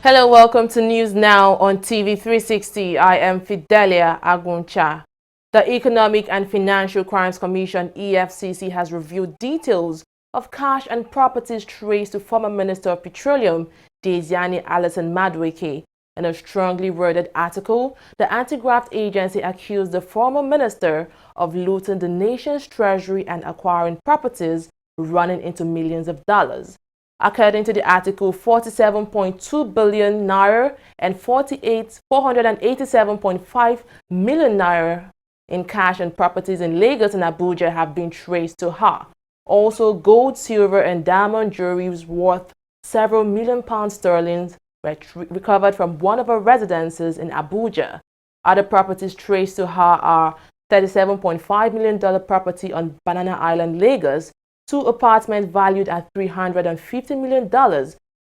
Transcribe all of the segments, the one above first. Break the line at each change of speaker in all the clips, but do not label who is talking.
Hello, welcome to News Now on TV360. I am Fidelia Aguncha. The Economic and Financial Crimes Commission (EFCC) has revealed details of cash and properties traced to former Minister of Petroleum Diezani Alison Madueke. In a strongly worded article, the anti-graft agency accused the former minister of looting the nation's treasury and acquiring properties running into millions of dollars. According to the article, 47.2 billion naira and 487.5 million naira in cash and properties in Lagos and Abuja have been traced to her. Also, gold, silver, and diamond jewelry worth several million pounds sterling were recovered from one of her residences in Abuja. Other properties traced to her are $37.5 million property on Banana Island, Lagos, 2 apartments valued at $350 million,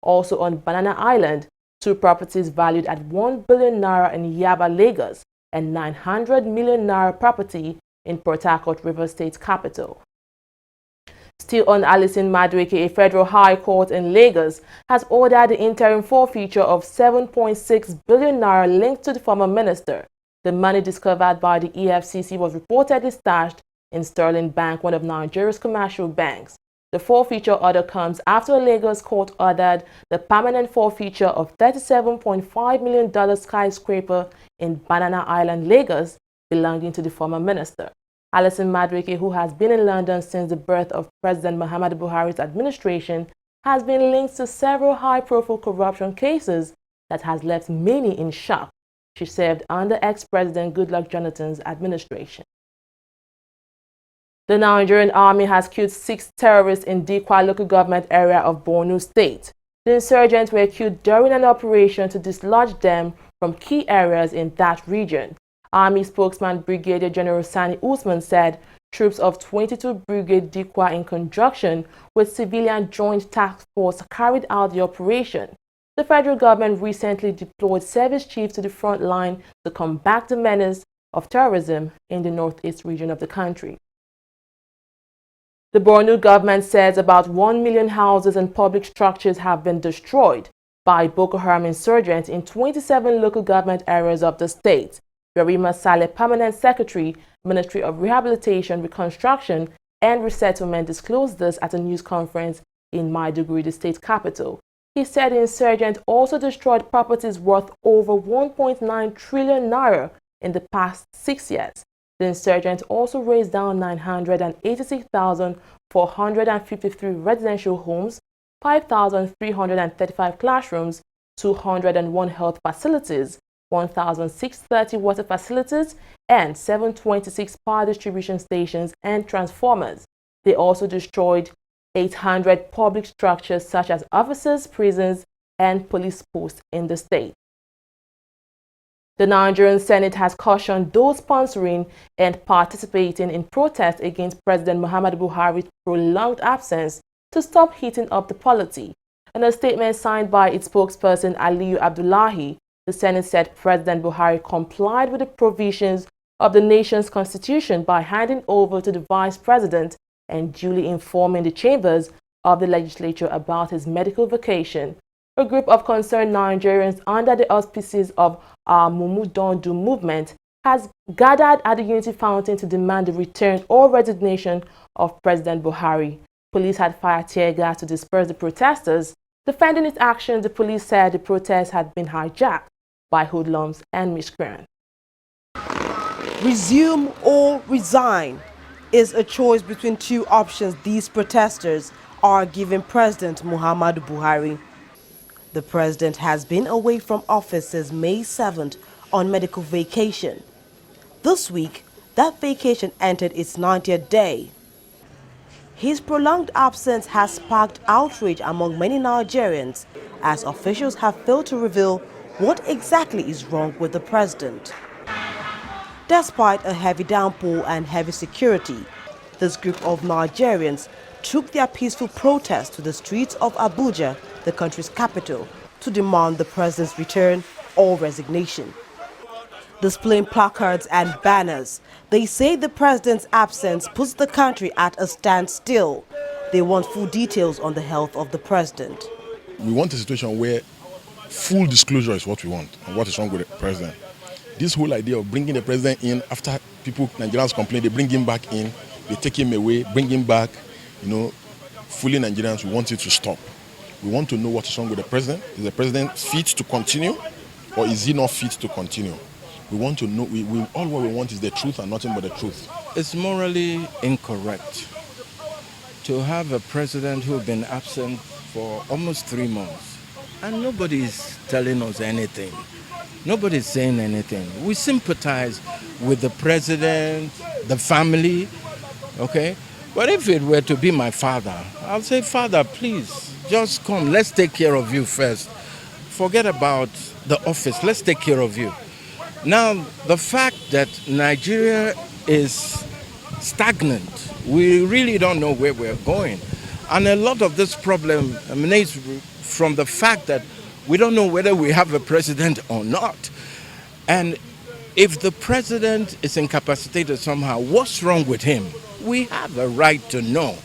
also on Banana Island, 2 properties valued at 1 billion naira in Yaba, Lagos, and 900 million naira property in Port Harcourt, River State capital. Still on Alison Madueke, a federal high court in Lagos has ordered the interim forfeiture of 7.6 billion naira linked to the former minister. The money discovered by the EFCC was reportedly stashed in Sterling Bank, one of Nigeria's commercial banks. The forfeiture order comes after a Lagos court ordered the permanent forfeiture of $37.5 million skyscraper in Banana Island, Lagos, belonging to the former minister. Alison Madueke, who has been in London since the birth of President Muhammadu Buhari's administration, has been linked to several high-profile corruption cases that has left many in shock. She served under ex-President Goodluck Jonathan's administration. The Nigerian army has killed 6 terrorists in Dikwa local government area of Borno State. The insurgents were killed during an operation to dislodge them from key areas in that region. Army spokesman Brigadier General Sani Usman said troops of 22 Brigade Dikwa in conjunction with civilian joint task force carried out the operation. The federal government recently deployed service chiefs to the front line to combat the menace of terrorism in the northeast region of the country. The Borno government says about 1 million houses and public structures have been destroyed by Boko Haram insurgents in 27 local government areas of the state. Yarima Saleh, Permanent Secretary, Ministry of Rehabilitation, Reconstruction and Resettlement, disclosed this at a news conference in Maiduguri, the state capital. He said the insurgents also destroyed properties worth over 1.9 trillion naira in the past 6 years. The insurgents also razed down 986,453 residential homes, 5,335 classrooms, 201 health facilities, 1,630 water facilities, and 726 power distribution stations and transformers. They also destroyed 800 public structures such as offices, prisons, and police posts in the state. The Nigerian Senate has cautioned those sponsoring and participating in protests against President Muhammadu Buhari's prolonged absence to stop heating up the polity. In a statement signed by its spokesperson Aliyu Abdullahi, the Senate said President Buhari complied with the provisions of the nation's constitution by handing over to the Vice President and duly informing the chambers of the legislature about his medical vacation. A group of concerned Nigerians under the auspices of our Mumu Don't Do movement has gathered at the Unity Fountain to demand the return or resignation of President Buhari. Police had fired tear gas to disperse the protesters. Defending its actions, the police said the protest had been hijacked by hoodlums and miscreants.
Resume or resign is a choice between 2 options these protesters are giving President Muhammadu Buhari. The president has been away from office since May 7th on medical vacation. This week, that vacation entered its 90th day. His prolonged absence has sparked outrage among many Nigerians as officials have failed to reveal what exactly is wrong with the president. Despite a heavy downpour and heavy security, this group of Nigerians took their peaceful protest to the streets of Abuja, the country's capital, to demand the president's return or resignation. Displaying placards and banners, they say the president's absence puts the country at a standstill. They want full details on the health of the president.
We want a situation where Full disclosure is what we want, and what is wrong with the president. This whole idea of bringing the president in after people, Nigerians complain, they bring him back in, they take him away, bring him back, fooling Nigerians, we want it to stop. We want to know what is wrong with the president. Is the president fit to continue, or is he not fit to continue? We want to know, all what we want is the truth and nothing but the truth.
It's morally incorrect to have a president who has been absent for almost 3 months and nobody is telling us anything. Nobody is saying anything. We sympathize with the president, the family, okay? But if it were to be my father, I'll say, Father, please, just come. Let's take care of you first. Forget about the office. Let's take care of you. Now, the fact that Nigeria is stagnant, we really don't know where we're going. And a lot of this problem emanates from the fact that we don't know whether we have a president or not. And if the president is incapacitated somehow, what's wrong with him? We have a right to know.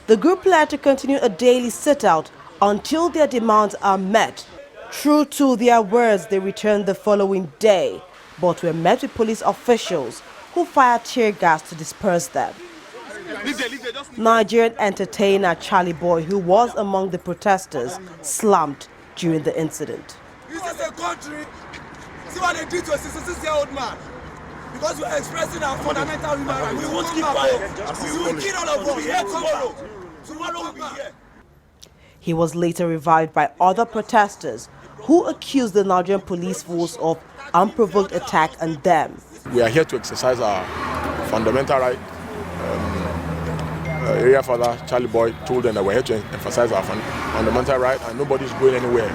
The group plan to continue a daily sit-out until their demands are met. True to their words, they returned the following day, but were met with police officials who fired tear gas to disperse them. Nigerian entertainer Charlie Boy, who was among the protesters, slammed during the incident.
This is a country. See what they did to a 66-year-old man. Because we are expressing our fundamental human rights. We won't keep quiet. We will kill all of us. We'll be here tomorrow. Tomorrow we'll be here.
He was later revived by other protesters who accused the Nigerian police force of unprovoked attack on them.
We are here to exercise our fundamental right. Area father, Charlie Boy, told them that we're here to emphasize our fundamental right and nobody's going anywhere.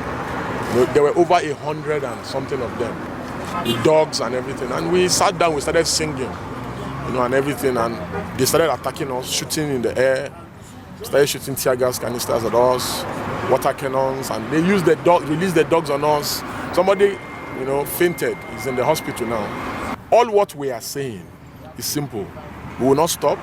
There were over 100 and something of them, with dogs and everything. And we sat down, we started singing, and everything. And they started attacking us, shooting in the air, started shooting tear gas canisters at us, water cannons, and they used the dog, released the dogs on us. Somebody, fainted. He's in the hospital now. All what we are saying is simple. We will not stop.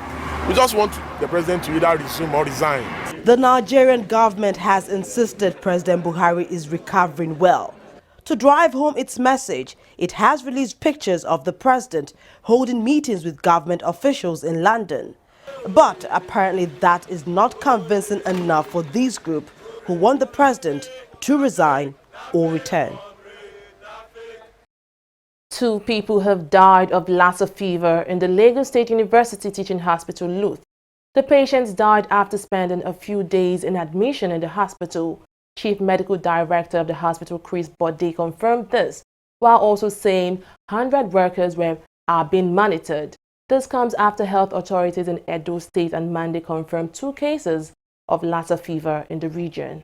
We just want the president to either resume or resign.
The Nigerian government has insisted President Buhari is recovering well. To drive home its message, it has released pictures of the president holding meetings with government officials in London. But apparently that is not convincing enough for this group who want the president to resign or return.
2 people have died of Lassa fever in the Lagos State University Teaching Hospital, Luth. The patients died after spending a few days in admission in the hospital. Chief Medical Director of the hospital, Chris Bode, confirmed this, while also saying 100 workers are being monitored. This comes after health authorities in Edo State and Monday confirmed 2 cases of Lassa fever in the region.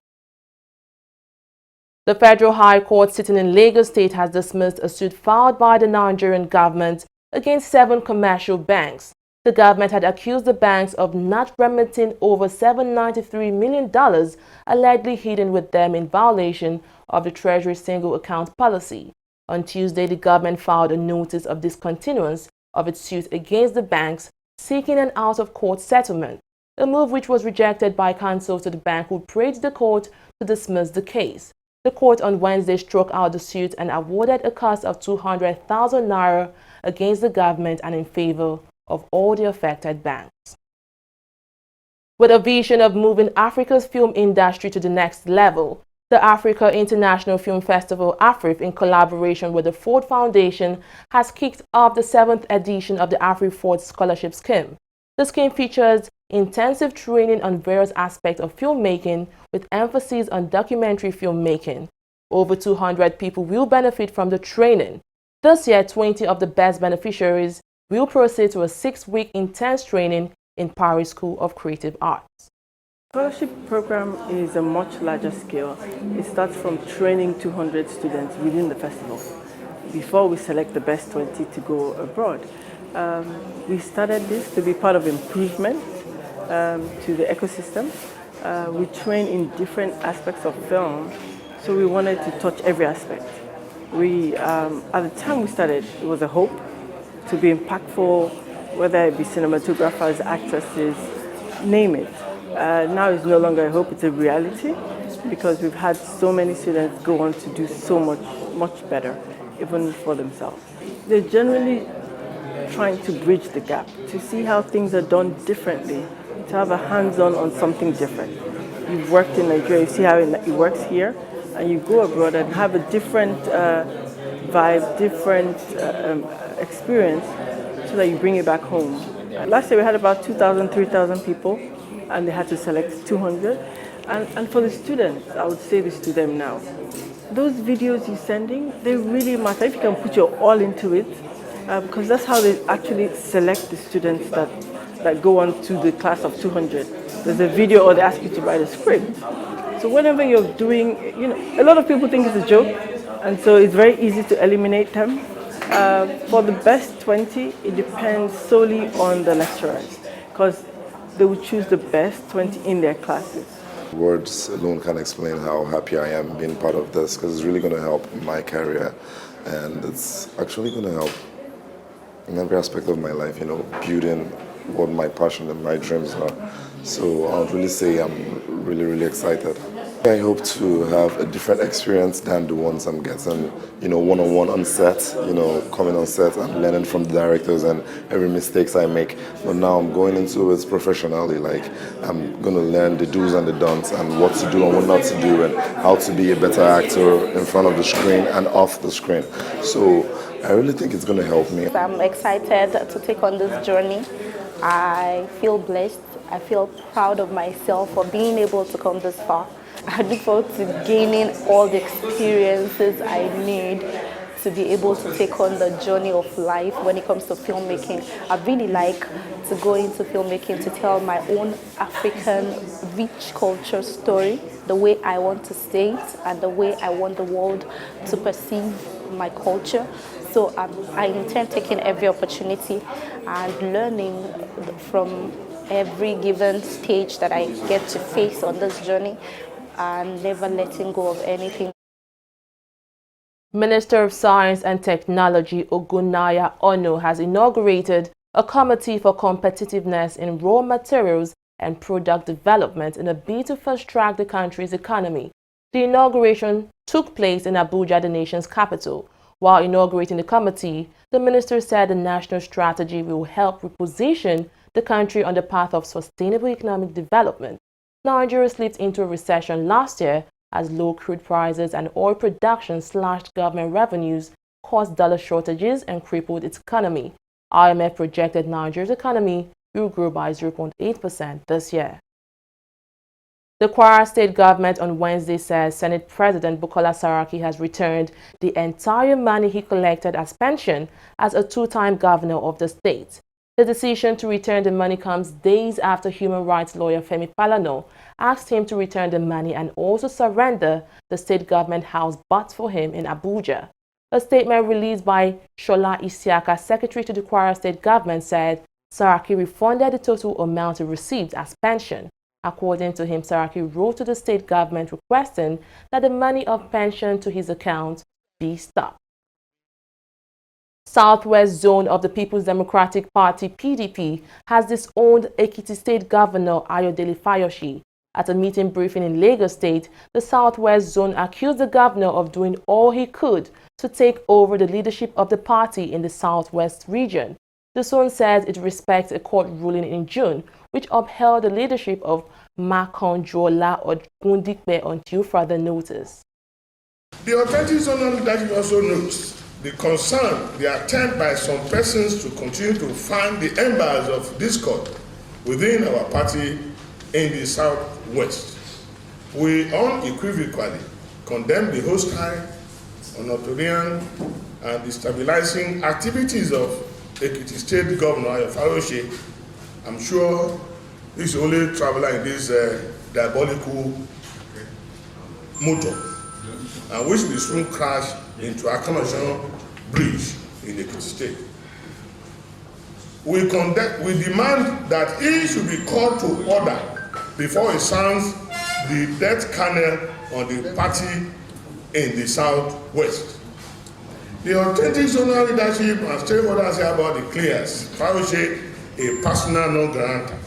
The Federal High Court sitting in Lagos State has dismissed a suit filed by the Nigerian government against 7 commercial banks. The government had accused the banks of not remitting over $793 million allegedly hidden with them in violation of the Treasury single account policy. On Tuesday, the government filed a notice of discontinuance of its suit against the banks, seeking an out-of-court settlement, a move which was rejected by counsel to the bank who prayed the court to dismiss the case. The court on Wednesday struck out the suit and awarded a cost of 200,000 naira against the government and in favor of all the affected banks. With a vision of moving Africa's film industry to the next level, the Africa International Film Festival, AFRIF, in collaboration with the Ford Foundation, has kicked off the 7th edition of the AfriFord Scholarship Scheme. The scheme features intensive training on various aspects of filmmaking with emphasis on documentary filmmaking. Over 200 people will benefit from the training. This year, 20 of the best beneficiaries will proceed to a 6-week intense training in Paris School of Creative Arts.
Scholarship program is a much larger scale. It starts from training 200 students within the festival before we select the best 20 to go abroad. We started this to be part of improvement to the ecosystem. We train in different aspects of film, so we wanted to touch every aspect. At the time we started, it was a hope to be impactful, whether it be cinematographers, actresses, name it. Now it's no longer a hope, it's a reality. because we've had so many students go on to do so much better, even for themselves. They're generally trying to bridge the gap, to see how things are done differently, to have a hands-on on something different. You've worked in Nigeria, you see how it works here, and you go abroad and have a different vibe, different experience, so that you bring it back home. Last year we had about 2,000, 3,000 people, and they had to select 200. And for the students, I would say this to them now. Those videos you're sending, they really matter. If you can put your all into it, because that's how they actually select the students that go on to the class of 200. There's a video, or they ask you to write a script. So whenever you're doing, a lot of people think it's a joke, and so it's very easy to eliminate them. For the best 20, it depends solely on the lecturers, because they will choose the best 20 in their classes.
Words alone can't explain how happy I am being part of this, because it's really going to help my career, and it's actually going to help in every aspect of my life, building what my passion and my dreams are. So I would really say I'm really, really excited. I hope to have a different experience than the ones I'm getting, one-on-one on set, coming on set and learning from the directors and every mistakes I make. But now I'm going into it professionally, I'm going to learn the do's and the don'ts and what to do and what not to do and how to be a better actor in front of the screen and off the screen. So I really think it's going to help me.
I'm excited to take on this journey. I feel blessed. I feel proud of myself for being able to come this far. I look forward to gaining all the experiences I need to be able to take on the journey of life when it comes to filmmaking. I really like to go into filmmaking to tell my own African rich culture story, the way I want to say it and the way I want the world to perceive my culture. So I intend taking every opportunity and learning from every given stage that I get to face on this journey, and never letting go of anything.
Minister of Science and Technology Ogunaya Ono has inaugurated a committee for competitiveness in raw materials and product development in a bid to fast-track the country's economy. The inauguration took place in Abuja, the nation's capital. While inaugurating the committee, the minister said the national strategy will help reposition the country on the path of sustainable economic development. Nigeria slipped into a recession last year as low crude prices and oil production slashed government revenues, caused dollar shortages, and crippled its economy. IMF projected Nigeria's economy will grow by 0.8% this year. The Kwara State government on Wednesday says Senate President Bukola Saraki has returned the entire money he collected as pension as a two-time governor of the state. The decision to return the money comes days after human rights lawyer Femi Falana asked him to return the money and also surrender the state government house bought for him in Abuja. A statement released by Shola Isiaka, secretary to the Kwara State government, said Saraki refunded the total amount he received as pension. According to him, Saraki wrote to the state government requesting that the money of pension to his account be stopped. Southwest Zone of the People's Democratic Party (PDP) has disowned Ekiti State Governor Ayodele Fayoshi. At a meeting briefing in Lagos State, the Southwest Zone accused the governor of doing all he could to take over the leadership of the party in the Southwest region. The zone says it respects a court ruling in June which upheld the leadership of Makanjola Ogundikpe until further notice.
The authentic zonal leadership also notes the concern, the attempt by some persons to continue to fan the embers of discord within our party in the Southwest. We unequivocally condemn the hostile, authoritarian, and destabilizing activities of Ekiti State Governor Fayoshi. I'm sure he's the only traveler in this diabolical motor, and which will soon crash into accommodation bridge in Ekiti State. We demand that he should be called to order before he sounds the death knell on the party in the Southwest. The authentic zonal leadership and stakeholders hereby declares Fayoshi a persona non grata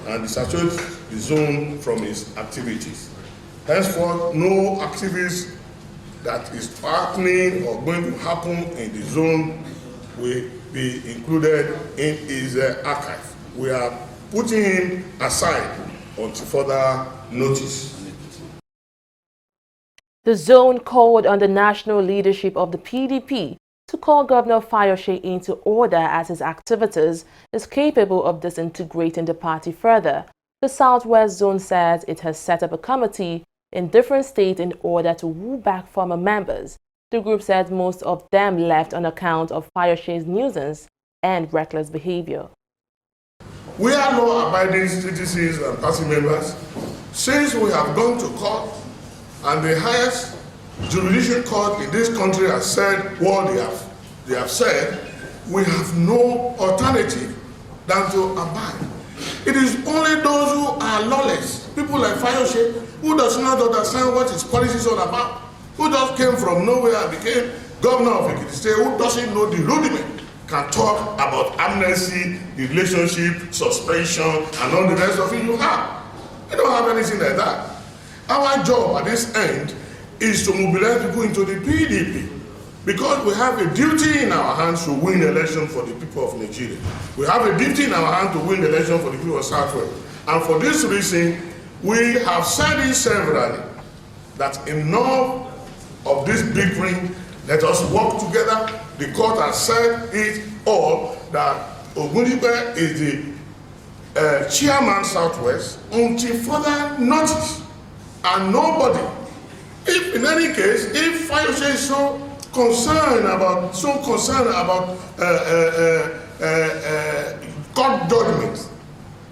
and disassociates the zone from his activities. Henceforth, no activist that is happening or going to happen in the zone will be included in his archive. We are putting him aside until further notice.
The zone called on the national leadership of the PDP to call Governor Fayose into order as his activities is capable of disintegrating the party further. The Southwest Zone says it has set up a committee in different states in order to woo back former members. The group said most of them left on account of Fayose's nuisance and reckless behavior.
We are law-abiding citizens and party members. Since we have gone to court and the highest judicial court in this country has said what they have said, we have no alternative than to abide. It is only those who are lawless, people like Fayose, who does not understand what his policy is all about, who just came from nowhere and became governor of Ekiti State, who doesn't know the rudiment, can talk about amnesty, the relationship, suspension, and all the rest of it you have. We don't have anything like that. Our job at this end is to mobilize people into the PDP because we have a duty in our hands to win the election for the people of Nigeria. We have a duty in our hands to win the election for the people of Southwest. And for this reason, we have said it severally that enough of this bickering, let us work together. The court has said it all that Ogundipe is the chairman Southwest until further notice. And nobody, if in any case, if Fayose is so concerned about court judgments,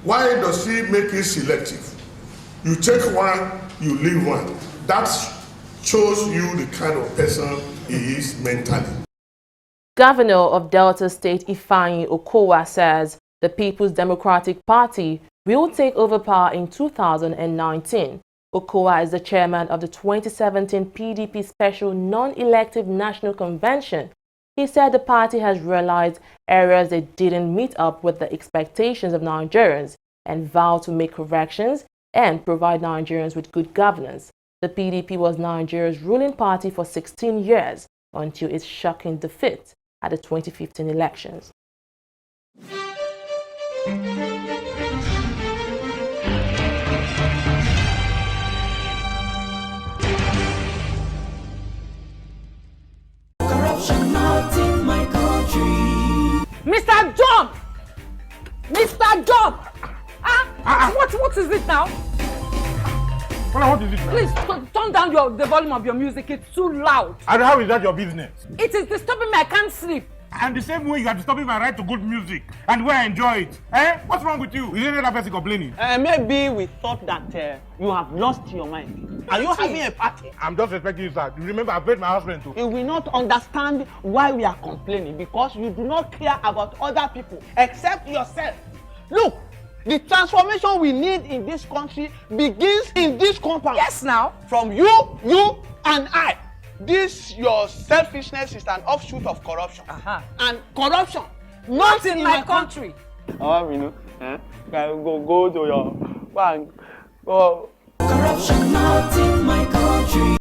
why does he make it selective? You take one, you leave one. That shows you the kind of person he is mentally.
Governor of Delta State Ifeanyi Okowa says the People's Democratic Party will take over power in 2019. Okowa is the chairman of the 2017 PDP Special Non-Elective National Convention. He said the party has realized areas they didn't meet up with the expectations of Nigerians and vowed to make corrections and provide Nigerians with good governance. The PDP was Nigeria's ruling party for 16 years until its shocking defeat at the 2015 elections.
Mr. John! Mr. John! What is it now?
What is it now?
Please turn down the volume of your music. It's too loud.
And how is that your business?
It is disturbing me. I can't sleep.
And the same way you are disturbing my right to good music and where I enjoy it. Eh? What's wrong with you? Is another person complaining?
Maybe we thought that you have lost your mind. Are you having a party?
I'm just respecting you, sir. You remember I paid my husband too.
You will not understand why we are complaining because you do not care about other people except yourself. Look, the transformation we need in this country begins in this compound.
Yes, now.
From you, and I. This your selfishness is an offshoot of corruption. And corruption
not in my country.
Go to your bank. Go.
Corruption not in my country.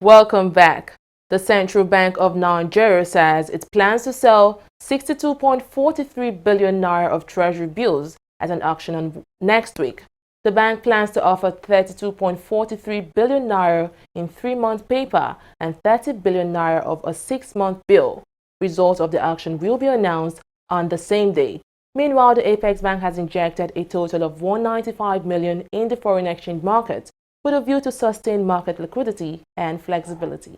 Welcome back. The Central Bank of Nigeria says it plans to sell 62.43 billion naira of treasury bills at an auction on next week. The bank plans to offer 32.43 billion naira in 3-month paper and 30 billion naira of a 6-month bill. Results of the auction will be announced on the same day. Meanwhile, the Apex Bank has injected a total of 195 million in the foreign exchange market with a view to sustain market liquidity and flexibility.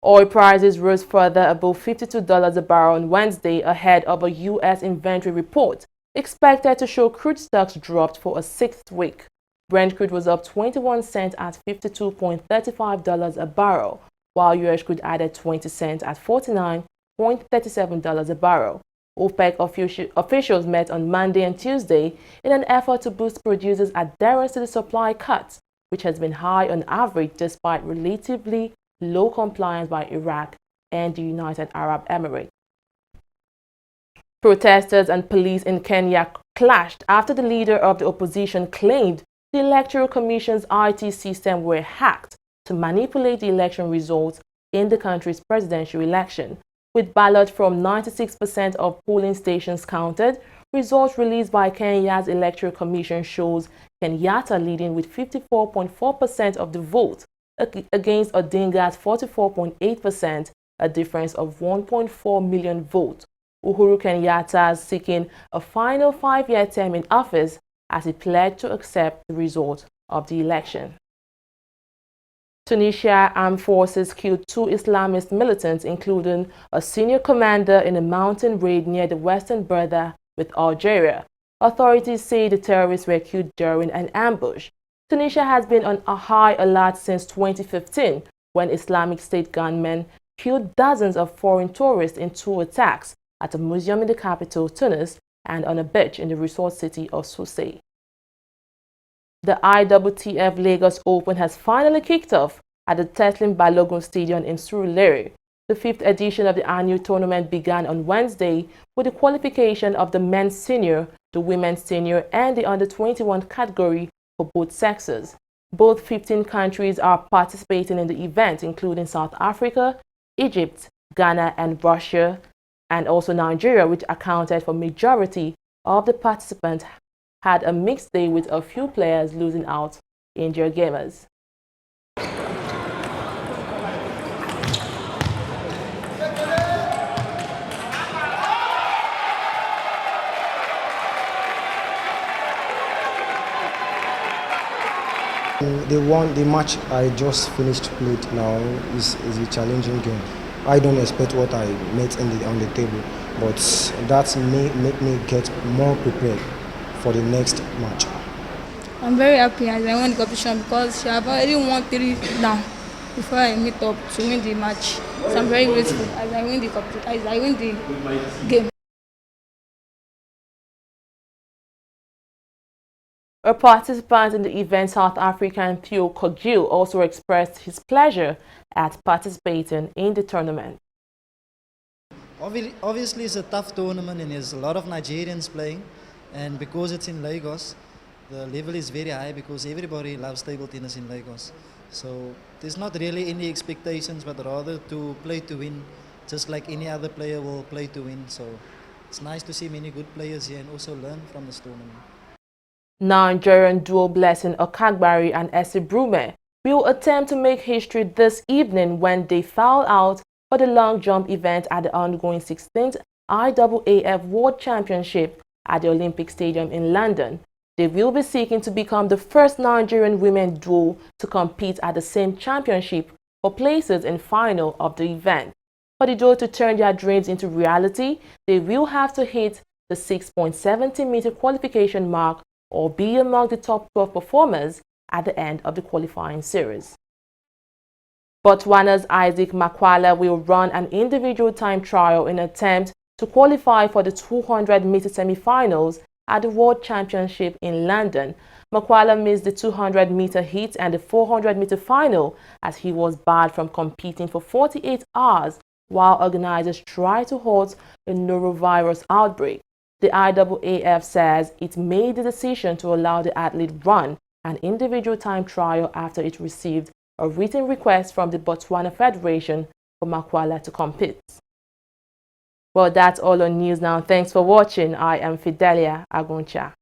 Oil prices rose further above $52 a barrel on Wednesday ahead of a U.S. inventory report expected to show crude stocks dropped for a 6th week. Brent crude was up 21 cents at $52.35 a barrel, while U.S. crude added 20 cents at $49.37 a barrel. OPEC officials met on Monday and Tuesday in an effort to boost producers' adherence to the supply cuts, which has been high on average despite relatively low compliance by Iraq and the United Arab Emirates. Protesters and police in Kenya clashed after the leader of the opposition claimed the Electoral Commission's IT system were hacked to manipulate the election results in the country's presidential election. With ballots from 96% of polling stations counted, results released by Kenya's Electoral Commission shows Kenyatta leading with 54.4% of the vote against Odinga's 44.8%, a difference of 1.4 million votes. Uhuru Kenyatta is seeking a final 5-year term in office as he pledged to accept the result of the election. Tunisia armed forces killed 2 Islamist militants, including a senior commander, in a mountain raid near the western border with Algeria. Authorities say the terrorists were killed during an ambush. Tunisia has been on a high alert since 2015, when Islamic State gunmen killed dozens of foreign tourists in 2 attacks at a museum in the capital, Tunis, and on a beach in the resort city of Sousse. The ITTF Lagos Open has finally kicked off at the Teslim Balogun Stadium in Surulere. The 5th edition of the annual tournament began on Wednesday with the qualification of the men's senior, the women's senior, and the under-21 category for both sexes. Both 15 countries are participating in the event, including South Africa, Egypt, Ghana, and Russia, and also Nigeria, which accounted for majority of the participants, had a mixed day with a few players losing out injured gamers.
The match I just finished played now is a challenging game. I don't expect what I met on the table, but that may make me get more prepared for the next match.
I'm very happy as I won the competition because I have already won 3 now before I meet up to win the match. So I'm very grateful as I win the competition, as I win the game.
A participant in the event, South African Theo Kogil, also expressed his pleasure at participating in the tournament.
Obviously, it's a tough tournament and there's a lot of Nigerians playing, and because it's in Lagos, the level is very high because everybody loves table tennis in Lagos. So there's not really any expectations, but rather to play to win, just like any other player will play to win. So it's nice to see many good players here and also learn from this tournament.
Nigerian duo Blessing Okagbari and Essie Brume will attempt to make history this evening when they foul out for the long jump event at the ongoing 16th IAAF World Championship at the Olympic Stadium in London. They will be seeking to become the first Nigerian women duo to compete at the same championship for places in final of the event. For the duo to turn their dreams into reality, they will have to hit the 6.70-meter qualification mark or be among the top 12 performers at the end of the qualifying series. Botswana's Isaac Makwala will run an individual time trial in an attempt to qualify for the 200-meter semi-finals at the World Championship in London. Makwala missed the 200-meter heat and the 400-meter final as he was barred from competing for 48 hours while organizers tried to halt a norovirus outbreak. The IAAF says it made the decision to allow the athlete run an individual time trial after it received a written request from the Botswana Federation for Makwala to compete. Well, that's all on news now. Thanks for watching. I am Fidelia Aguncha.